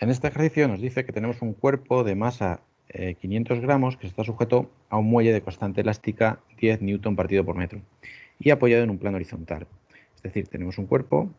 En este ejercicio nos dice que tenemos un cuerpo de masa 500 gramos que está sujeto a un muelle de constante elástica 10 newton partido por metro y apoyado en un plano horizontal. Es decir, tenemos un cuerpo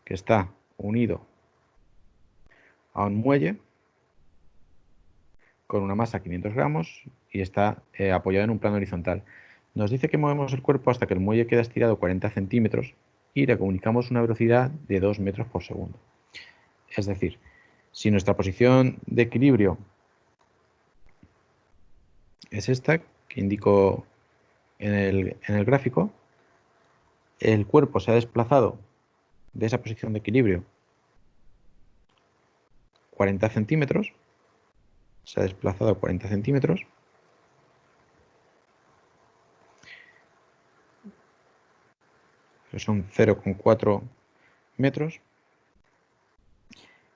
que está unido a un muelle con una masa 500 gramos y está apoyado en un plano horizontal. Nos dice que movemos el cuerpo hasta que el muelle queda estirado 40 centímetros y le comunicamos una velocidad de 2 metros por segundo. Es decir, si nuestra posición de equilibrio es esta, que indico en el gráfico, el cuerpo se ha desplazado de esa posición de equilibrio 40 centímetros, se ha desplazado 40 centímetros, que son 0,4 metros,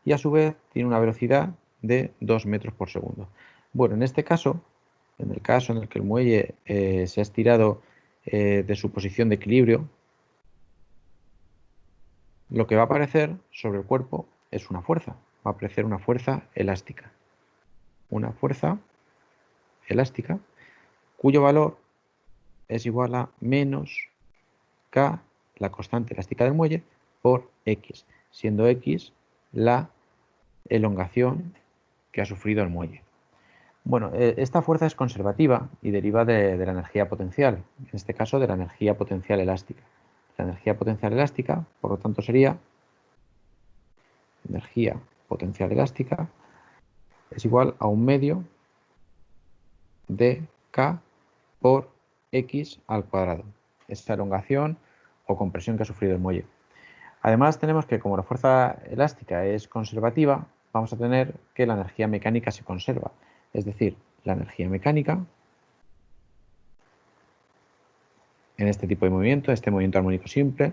y a su vez tiene una velocidad de 2 metros por segundo. Bueno, en este caso, en el caso en el que el muelle se ha estirado de su posición de equilibrio, lo que va a aparecer sobre el cuerpo es una fuerza. Va a aparecer una fuerza elástica. Una fuerza elástica cuyo valor es igual a menos K, la constante elástica del muelle, por X, siendo X la elongación que ha sufrido el muelle. Bueno, esta fuerza es conservativa y deriva de la energía potencial, en este caso de la energía potencial elástica. La energía potencial elástica, por lo tanto, sería energía potencial elástica es igual a 1/2 de K por X al cuadrado. Esta elongación o compresión que ha sufrido el muelle. Además, tenemos que como la fuerza elástica es conservativa, vamos a tener que la energía mecánica se conserva. Es decir, la energía mecánica en este tipo de movimiento, este movimiento armónico simple,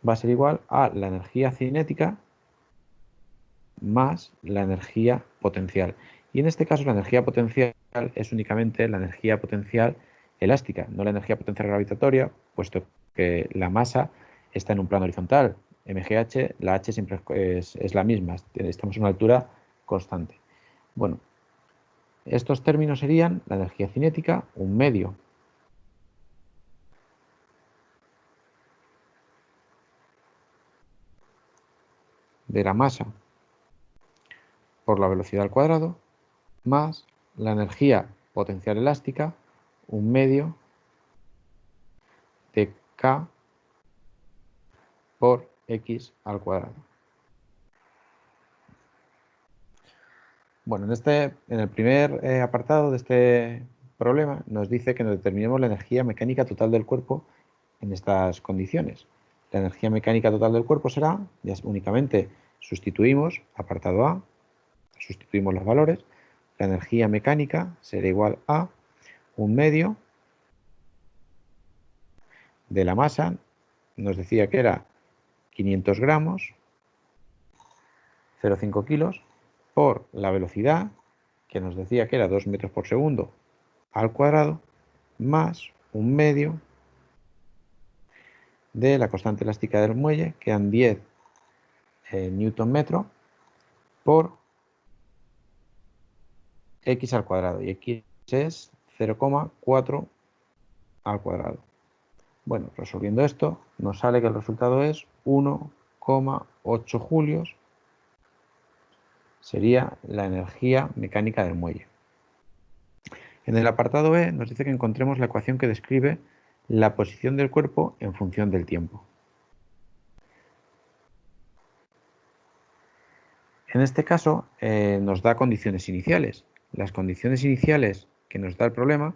va a ser igual a la energía cinética más la energía potencial. Y en este caso la energía potencial es únicamente la energía potencial elástica, no la energía potencial gravitatoria, puesto que la masa está en un plano horizontal. MGH, la H siempre es la misma, estamos a una altura constante. Bueno, estos términos serían la energía cinética, 1/2 de la masa por la velocidad al cuadrado, más la energía potencial elástica, 1/2 de K por X al cuadrado. Bueno, en el primer apartado de este problema nos dice que nos determinemos la energía mecánica total del cuerpo en estas condiciones. La energía mecánica total del cuerpo será, ya únicamente sustituimos, apartado A, sustituimos los valores, la energía mecánica será igual a 1/2 de la masa, nos decía que era 500 gramos, 0,5 kilos, por la velocidad, que nos decía que era 2 metros por segundo al cuadrado, más 1/2 de la constante elástica del muelle, que eran 10 newton metro, por x al cuadrado, y x es 0,4 al cuadrado. Bueno, resolviendo esto, nos sale que el resultado es 1,8 julios, sería la energía mecánica del muelle. En el apartado B nos dice que encontremos la ecuación que describe la posición del cuerpo en función del tiempo. En este caso nos da condiciones iniciales. Las condiciones iniciales que nos da el problema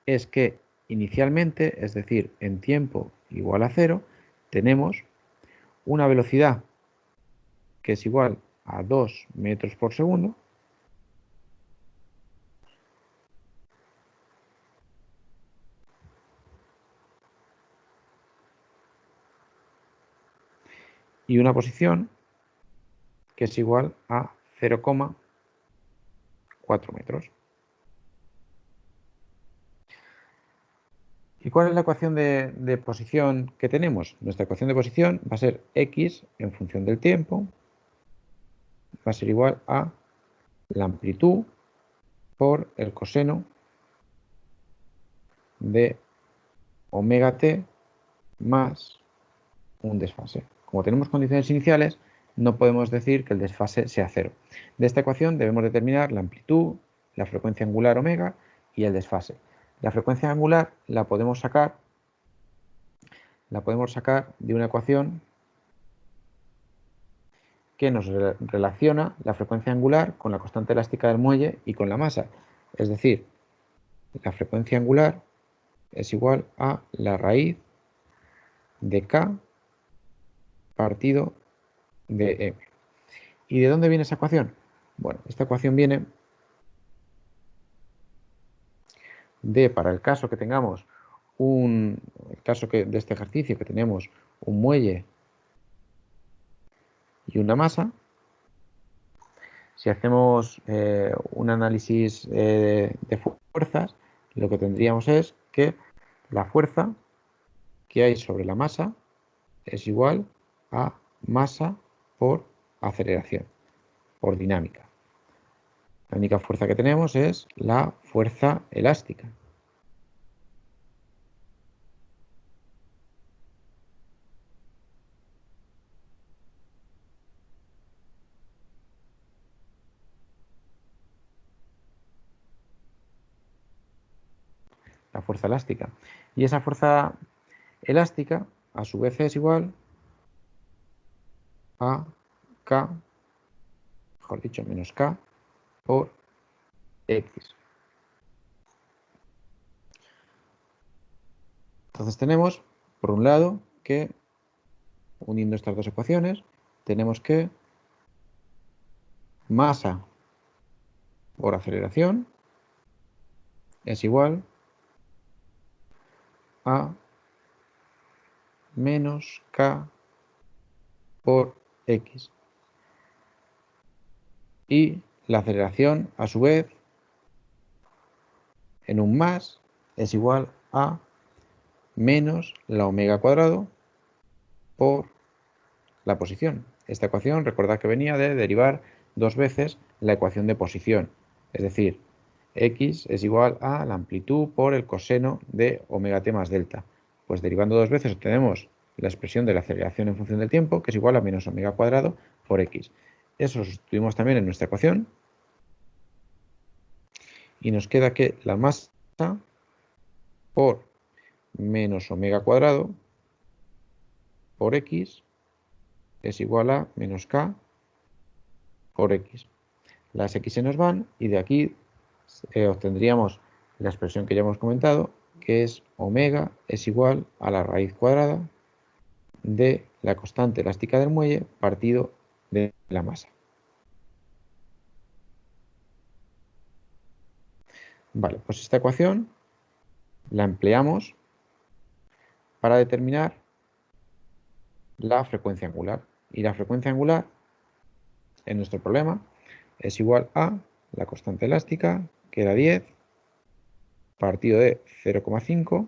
es que inicialmente, es decir, en tiempo igual a 0, tenemos una velocidad que es igual a 2 metros por segundo, y una posición que es igual a 0,4 metros. ¿Y cuál es la ecuación de posición que tenemos? Nuestra ecuación de posición va a ser x en función del tiempo va a ser igual a la amplitud por el coseno de omega t más un desfase. Como tenemos condiciones iniciales, no podemos decir que el desfase sea cero. De esta ecuación debemos determinar la amplitud, la frecuencia angular omega y el desfase. La frecuencia angular la podemos sacar de una ecuación que nos relaciona la frecuencia angular con la constante elástica del muelle y con la masa. Es decir, la frecuencia angular es igual a la raíz de K partido de M. ¿Y de dónde viene esa ecuación? Bueno, esta ecuación viene de, para el caso que tengamos de este ejercicio que tenemos un muelle y una masa, si hacemos un análisis de fuerzas, lo que tendríamos es que la fuerza que hay sobre la masa es igual a masa por aceleración, por dinámica. La única fuerza que tenemos es la fuerza elástica. La fuerza elástica. Y esa fuerza elástica, a su vez, es igual a K, mejor dicho, menos K por X. Entonces tenemos, por un lado, que uniendo estas dos ecuaciones, tenemos que masa por aceleración es igual a menos K por X. Y la aceleración, a su vez, en un más, es igual a menos la omega cuadrado por la posición. Esta ecuación, recordad que venía de derivar dos veces la ecuación de posición. Es decir, X es igual a la amplitud por el coseno de omega t más delta. Pues derivando dos veces obtenemos la expresión de la aceleración en función del tiempo, que es igual a menos omega cuadrado por X. Eso lo sustituimos también en nuestra ecuación. Y nos queda que la masa por menos omega cuadrado por X es igual a menos K por X. Las X se nos van y de aquí obtendríamos la expresión que ya hemos comentado, que es omega es igual a la raíz cuadrada de la constante elástica del muelle partido de la masa. Vale, pues esta ecuación la empleamos para determinar la frecuencia angular. Y la frecuencia angular en nuestro problema es igual a la constante elástica, que era 10, partido de 0,5,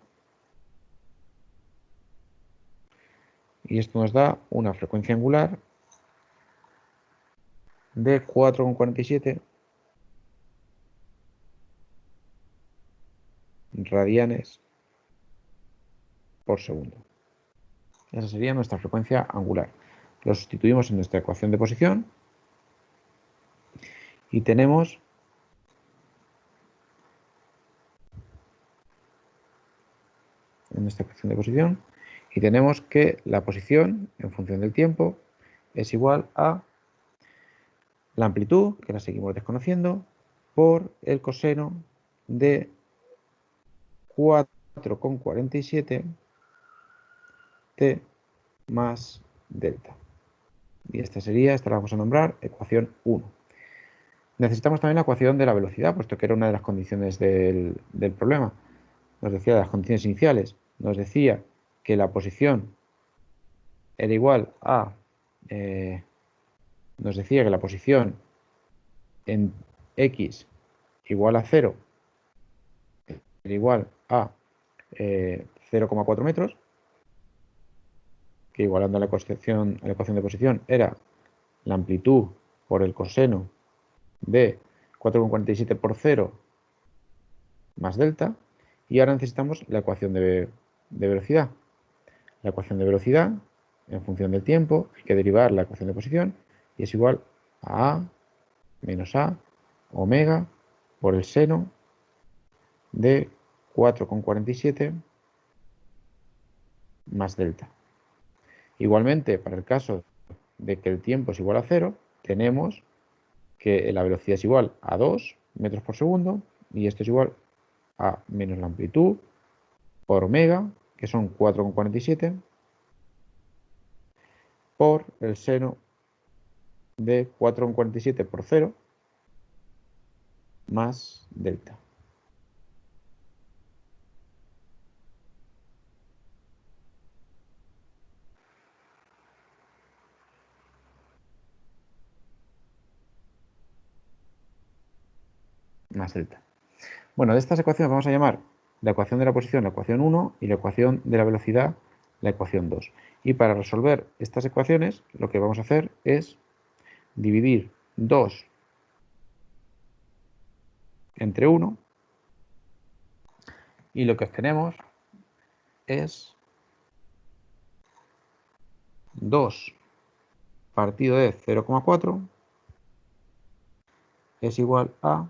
y esto nos da una frecuencia angular de 4,47 radianes por segundo. Esa sería nuestra frecuencia angular. Lo sustituimos en nuestra ecuación de posición y tenemos que la posición en función del tiempo es igual a la amplitud, que la seguimos desconociendo, por el coseno de 4,47 t más delta. Y esta la vamos a nombrar ecuación 1. Necesitamos también la ecuación de la velocidad, puesto que era una de las condiciones del problema. Nos decía de las condiciones iniciales, nos decía que la posición era igual a, nos decía que la posición en x igual a 0 era igual a 0,4 metros, que igualando a la ecuación de posición era la amplitud por el coseno de 4,47 por 0 más delta. Y ahora necesitamos la ecuación de velocidad. La ecuación de velocidad, en función del tiempo, hay que derivar la ecuación de posición y es igual a menos a omega por el seno de 4,47 más delta. Igualmente, para el caso de que el tiempo es igual a 0, tenemos que la velocidad es igual a 2 metros por segundo y esto es igual a menos la amplitud por omega, que son 4,47, por el seno de 4,47 por 0 más delta. Más delta. Bueno, de estas ecuaciones vamos a llamar la ecuación de la posición la ecuación 1 y la ecuación de la velocidad la ecuación 2. Y para resolver estas ecuaciones lo que vamos a hacer es dividir 2 entre 1 y lo que obtenemos es 2 partido de 0,4 es igual a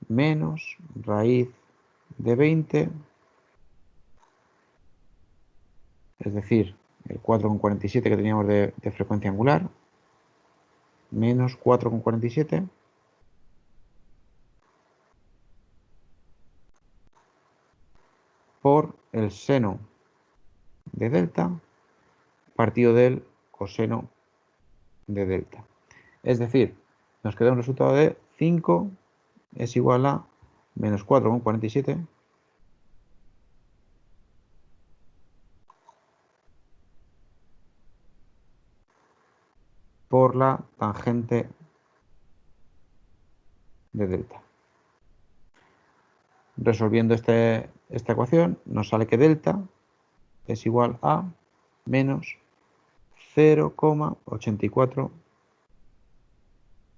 menos raíz de 20, es decir, el 4,47 que teníamos de frecuencia angular, menos 4,47 por el seno de delta partido del coseno de delta. Es decir, nos queda un resultado de 5 es igual a menos 4,47 por la tangente de delta. Resolviendo esta ecuación nos sale que delta es igual a menos 0,84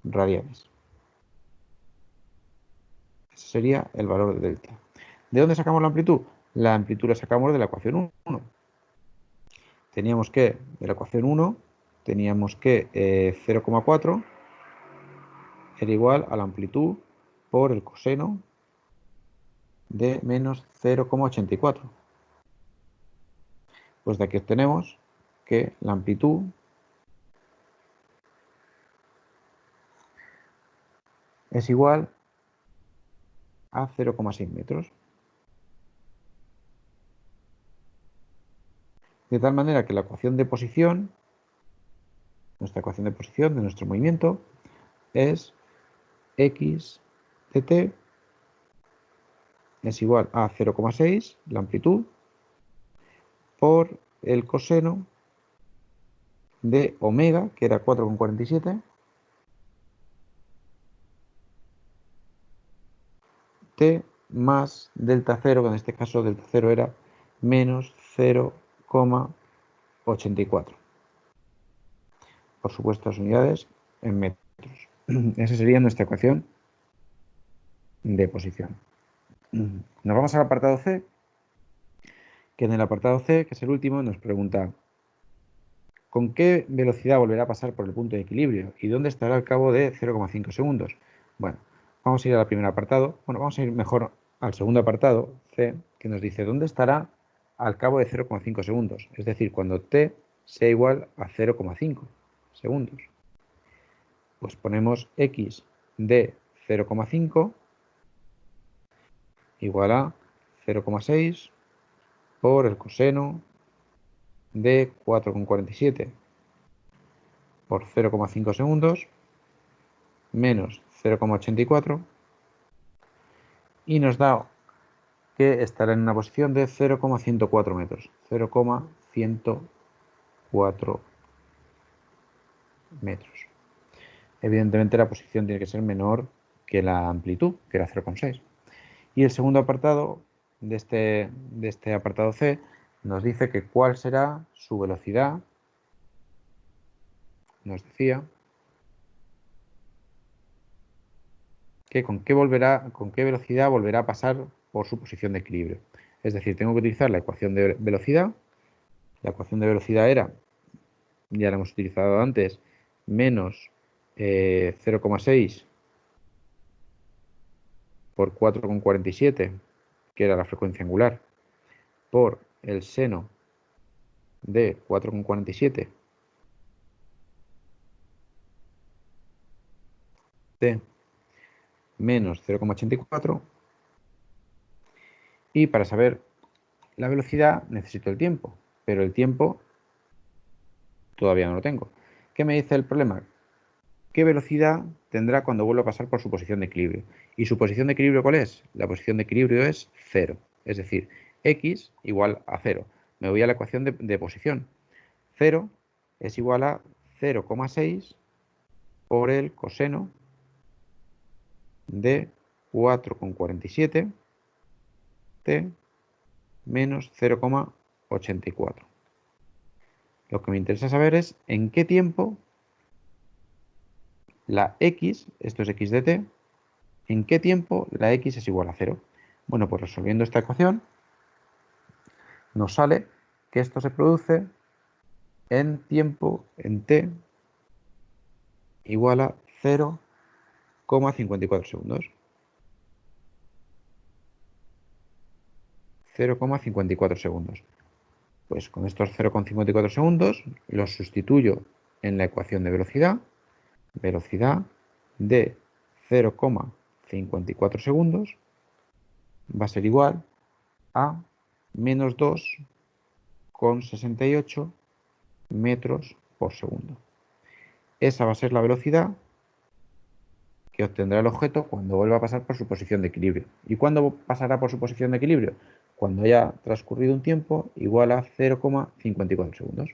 radianes. Ese sería el valor de delta. ¿De dónde sacamos la amplitud? La amplitud la sacamos de la ecuación 1. Teníamos que, de la ecuación 1, teníamos que 0,4 era igual a la amplitud por el coseno de menos 0,84. Pues de aquí obtenemos que la amplitud es igual a 0,6 metros. De tal manera que la ecuación de posición, nuestra ecuación de posición de nuestro movimiento, es x de t es igual a 0,6, la amplitud, por el coseno de omega, que era 4,47, t más delta 0, que en este caso delta 0 era menos 0,84. Por supuesto, las unidades en metros. Esa sería nuestra ecuación de posición. Nos vamos al apartado C, que en el apartado C, que es el último, nos pregunta ¿con qué velocidad volverá a pasar por el punto de equilibrio? ¿Y dónde estará al cabo de 0,5 segundos? Bueno, vamos a ir al primer apartado. Bueno, vamos a ir mejor al segundo apartado, C, que nos dice ¿dónde estará al cabo de 0,5 segundos? Es decir, cuando t sea igual a 0,5 segundos. Pues ponemos x de 0,5 igual a 0,6 por el coseno de 4,47 por 0,5 segundos menos 0,84 y nos da que estará en una posición de 0,104 metros. 0,104 metros. Evidentemente la posición tiene que ser menor que la amplitud, que era 0,6. Y el segundo apartado de este apartado C nos dice que cuál será su velocidad, nos decía, con qué velocidad volverá a pasar por su posición de equilibrio. Es decir, tengo que utilizar la ecuación de velocidad. La ecuación de velocidad era, ya la hemos utilizado antes, menos 0,6 por 4,47, que era la frecuencia angular, por el seno de 4,47 t menos 0,84. Y para saber la velocidad necesito el tiempo, pero el tiempo todavía no lo tengo. ¿Qué me dice el problema? ¿Qué velocidad tendrá cuando vuelva a pasar por su posición de equilibrio? ¿Y su posición de equilibrio cuál es? La posición de equilibrio es 0, es decir, x igual a 0. Me voy a la ecuación de posición. 0 es igual a 0,6 por el coseno de 4,47 t menos 0,84. Lo que me interesa saber es en qué tiempo la x, esto es x de t, en qué tiempo la x es igual a 0. Bueno, pues resolviendo esta ecuación nos sale que esto se produce en tiempo, en t, igual a 0,54 segundos. 0,54 segundos. Pues con estos 0,54 segundos los sustituyo en la ecuación de velocidad. Velocidad de 0,54 segundos va a ser igual a menos 2,68 metros por segundo. Esa va a ser la velocidad que obtendrá el objeto cuando vuelva a pasar por su posición de equilibrio. ¿Y cuándo pasará por su posición de equilibrio? Cuando haya transcurrido un tiempo igual a 0,54 segundos.